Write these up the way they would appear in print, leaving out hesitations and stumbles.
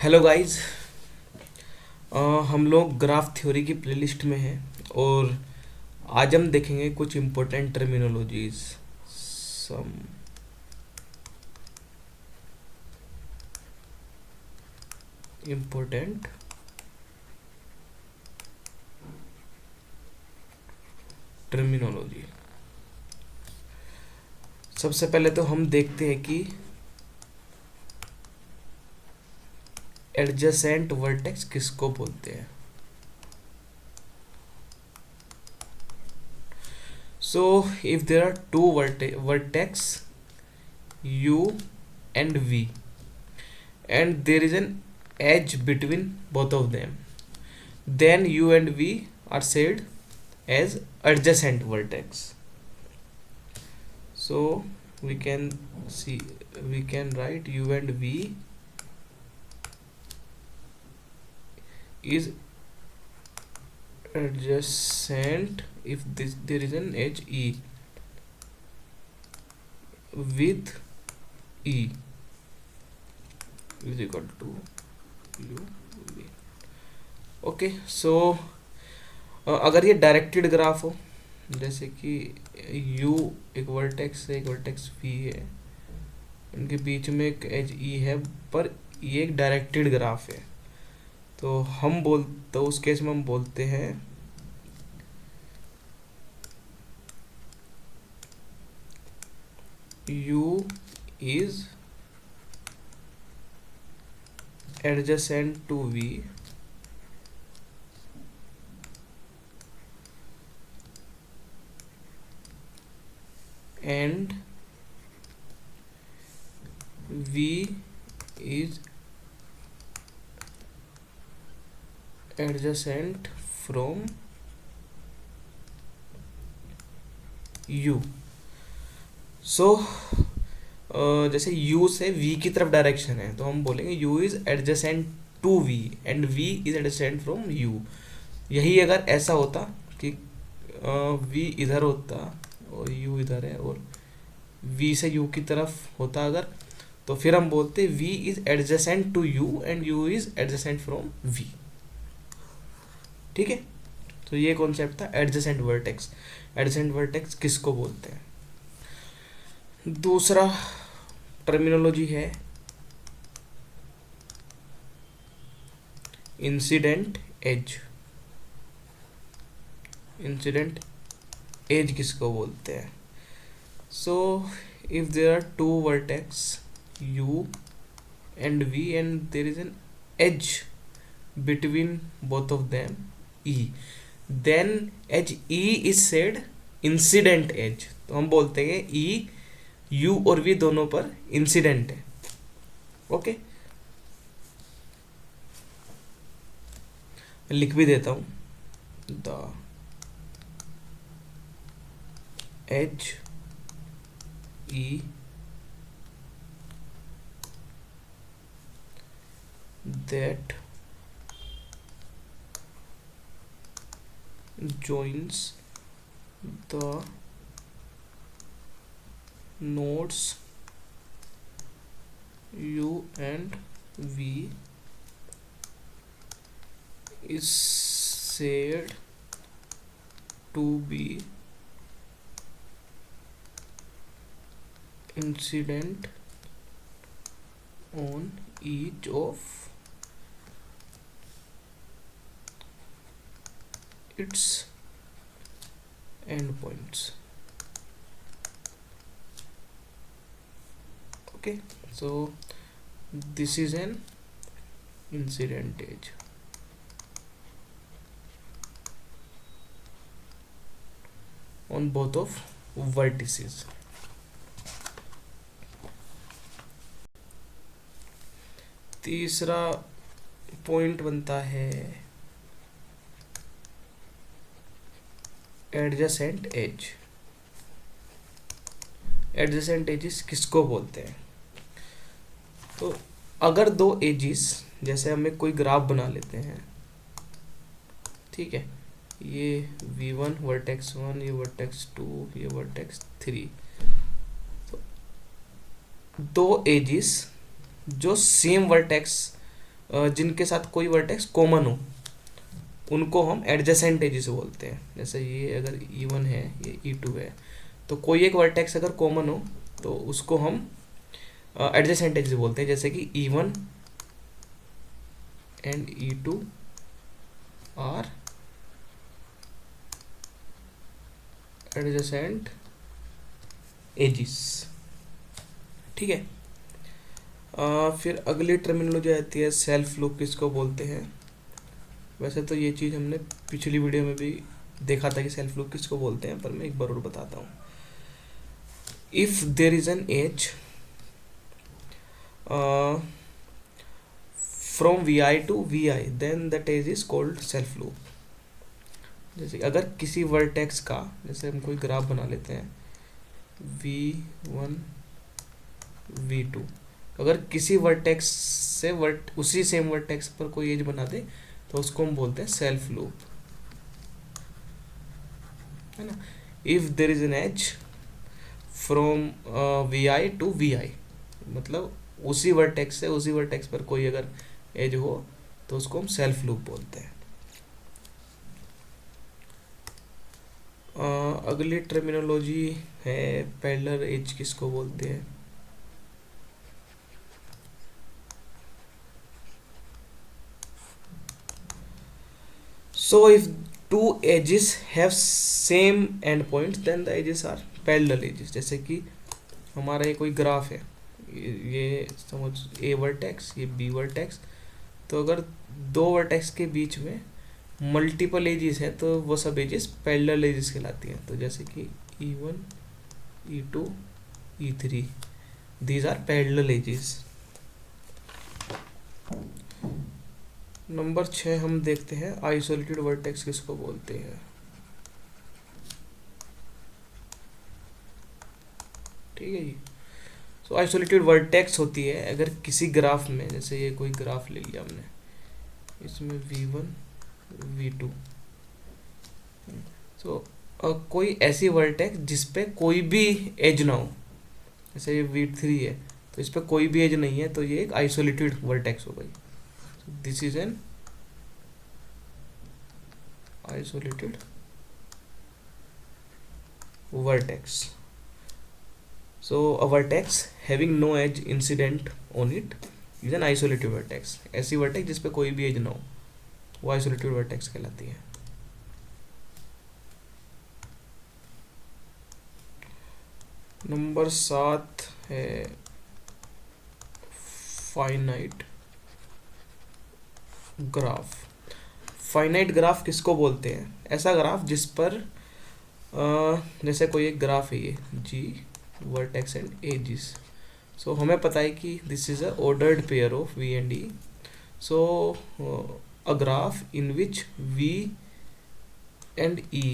Hello guys. हम लोग graph theory की प्लेलिस्ट में हैं और आज हम देखेंगे कुछ important terminologies. Some important terminology. सबसे पहले तो हम देखते हैं कि एडजेसेंट वर्टेक्स किसको बोलते हैं। So if there are two vertex u and v and there is an edge between both of them, then u and v are said as adjacent vertex. So we can see, we can write u and v is adjacent if there is an edge e with e is equal to u v. Okay so अगर ये directed graph हो, जैसे कि u एक vertex है, एक vertex v है, इनके बीच में एक एज e है, पर ये एक डायरेक्टेड ग्राफ है, तो उस केस में हम बोलते हैं u is adjacent to v and v is adjacent from u. सो जैसे u से v की तरफ डायरेक्शन है तो हम बोलेंगे u is adjacent to v and v is adjacent from u. यही अगर ऐसा होता कि v इधर होता और u इधर है और v से u की तरफ होता अगर, तो फिर हम बोलते v is adjacent to u and u is adjacent from v. ठीक है, तो ये कॉन्सेप्ट था एडजेसेंट वर्टेक्स. एडजेसेंट वर्टेक्स किसको बोलते हैं. दूसरा टर्मिनोलॉजी है इंसिडेंट एज. इंसिडेंट एज किसको बोलते हैं. So if there are two vertex u and v and there is an edge between both of them e, then edge e is said incident edge. तो हम बोलते हैं e u और v दोनों पर इंसिडेंट है. ओके, लिख भी देता हूं. The edge e that joins the nodes u and v is said to be incident on each of its endpoints. Okay, so this is an incident edge. On both of vertices. तीसरा point बनता है adjacent as. Adjacent edges किसको बोलते हैं. तो अगर दो edges, जैसे हमें कोई ग्राफ बना लेते हैं, ठीक है, ये v1 वर्टेक्स 1, ये वर्टेक्स 2, ये वर्टेक्स 3, तो दो एजेस जो सेम वर्टेक्स जिनके साथ कोई वर्टेक्स कॉमन हो उनको हम एडजेसेंट एजेस बोलते हैं। जैसे ये अगर E1 है, ये E2 है, तो कोई एक वर्टेक्स अगर कॉमन हो तो उसको हम एडजेसेंट एजेस बोलते हैं। जैसे कि E1 and E2 are adjacent edges, ठीक है। फिर अगली टर्मिनोलॉजी आती है सेल्फ लूप किसको बोलते हैं। वैसे तो ये चीज़ हमने पिछली वीडियो में भी देखा था कि सेल्फ लूप किसको बोलते हैं, पर मैं एक बार और बताता हूँ। If there is an edge from Vi to Vi, then that edge is called self loop. जैसे अगर किसी वर्टेक्स का, जैसे हम कोई ग्राफ बना लेते हैं V1 V2, अगर किसी वर्टेक्स से उसी सेम वर्टेक्स पर कोई एज बना दे तो उसको हम बोलते हैं सेल्फ लूप, है ना। If there is an edge from Vi to Vi, मतलब उसी वर्टेक्स से उसी वर्टेक्स पर कोई अगर एज हो तो उसको हम सेल्फ लूप बोलते हैं। अगली टर्मिनोलॉजी है पैरेलल एज किसको बोलते हैं। So if two edges have same end points then the edges are parallel edges। जैसे कि हमारा ये कोई ग्राफ है, ये समझ A वर्टेक्स, ये B वर्टेक्स, तो अगर दो वर्टेक्स के बीच में मल्टीपल एजेस हैं तो वो सब एजेस पैरेलल एजेस कहलाती हैं। तो जैसे कि E1 E2 E3, these are parallel edges. Number 6 हम देखते हैं आइसोलेटेड वर्टेक्स किसको बोलते हैं। ठीक है जी। सो आइसोलेटेड वर्टेक्स होती है अगर किसी ग्राफ में, जैसे ये कोई ग्राफ ले लिया हमने, इसमें V1 V2, सो कोई ऐसी वर्टेक्स जिस पे कोई भी एज ना हो, जैसे ये V3 है तो इस पे कोई भी एज नहीं है, तो ये एक आइसोलेटेड वर्टेक्स हो गई। This is an isolated vertex. So a vertex having no edge incident on it is an isolated vertex। ऐसी वर्टेक्स जिस पे कोई भी एज ना हो वो आइसोलेटेड वर्टेक्स कहलाती है। नंबर 7 है फाइनाइट ग्राफ। फाइनाइट ग्राफ किसको बोलते हैं। ऐसा ग्राफ जिस पर जैसे कोई एक ग्राफ है ये G vertex and edges, so हमें पता है कि this is a ordered pair of V and E। So a graph in which V and E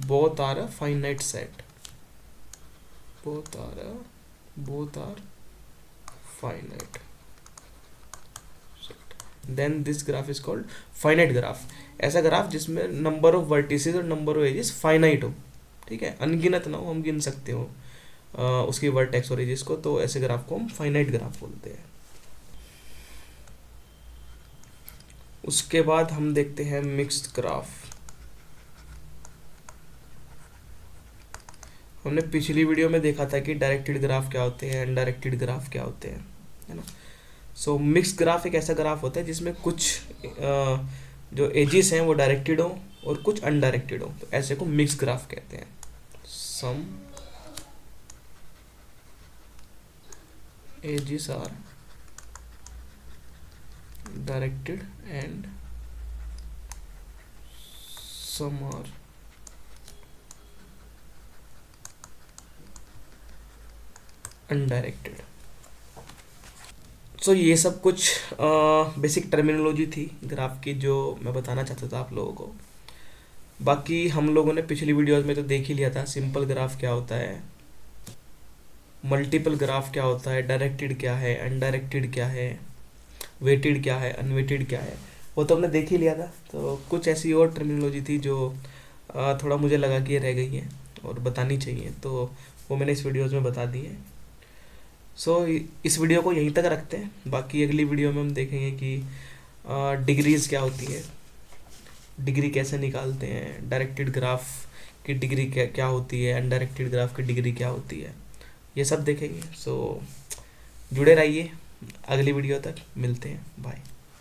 both are a finite set, both are finite, then this graph is called finite graph. ऐसा graph जिसमें number of vertices और number of edges finite हो, ठीक है, अनगिनत ना हो, हम गिन सकते हो उसकी वर्टेक्स और एजेस को, तो ऐसे ग्राफ को हम फाइनाइट ग्राफ बोलते हैं। उसके बाद हम देखते हैं मिक्स्ड ग्राफ। हमने पिछली वीडियो में देखा था कि डायरेक्टेड ग्राफ क्या होते हैं, इनडायरेक्टेड ग्राफ क्या होते हैं, है ना। सो मिक्स्ड ग्राफ एक ऐसा ग्राफ होता है जिसमें कुछ जो एजेस हैं वो डायरेक्टेड हो और कुछ अनडायरेक्टेड हो, तो ऐसे को मिक्स्ड ग्राफ कहते हैं। Some edges are directed and some are undirected. So ये सब कुछ बेसिक टर्मिनोलॉजी थी ग्राफ की जो मैं बताना चाहता था आप लोगों को। बाकी हम लोगों ने पिछली वीडियोस में तो देख ही लिया था सिंपल ग्राफ क्या होता है, मल्टीपल ग्राफ क्या होता है, डायरेक्टेड क्या है, अनडायरेक्टेड क्या है, वेटेड क्या है, अनवेटेड क्या है, वो तो हमने देख ही लिया था। तो कुछ ऐसी और टर्मिनोलॉजी थी जो थोड़ा मुझे लगा कि ये रह गई है और बतानी चाहिए, तो वो मैंने इस वीडियोज़ में बता दी है। सो इस वीडियो को यहीं तक रखते हैं, बाकी अगली वीडियो में हम देखेंगे कि डिग्रीज क्या होती है, डिग्री कैसे निकालते हैं, डायरेक्टेड ग्राफ की डिग्री क्या क्या होती है, अनडायरेक्टेड ग्राफ की डिग्री क्या होती है, ये सब देखेंगे। सो जुड़े रहिए, अगली वीडियो तक मिलते हैं, बाय।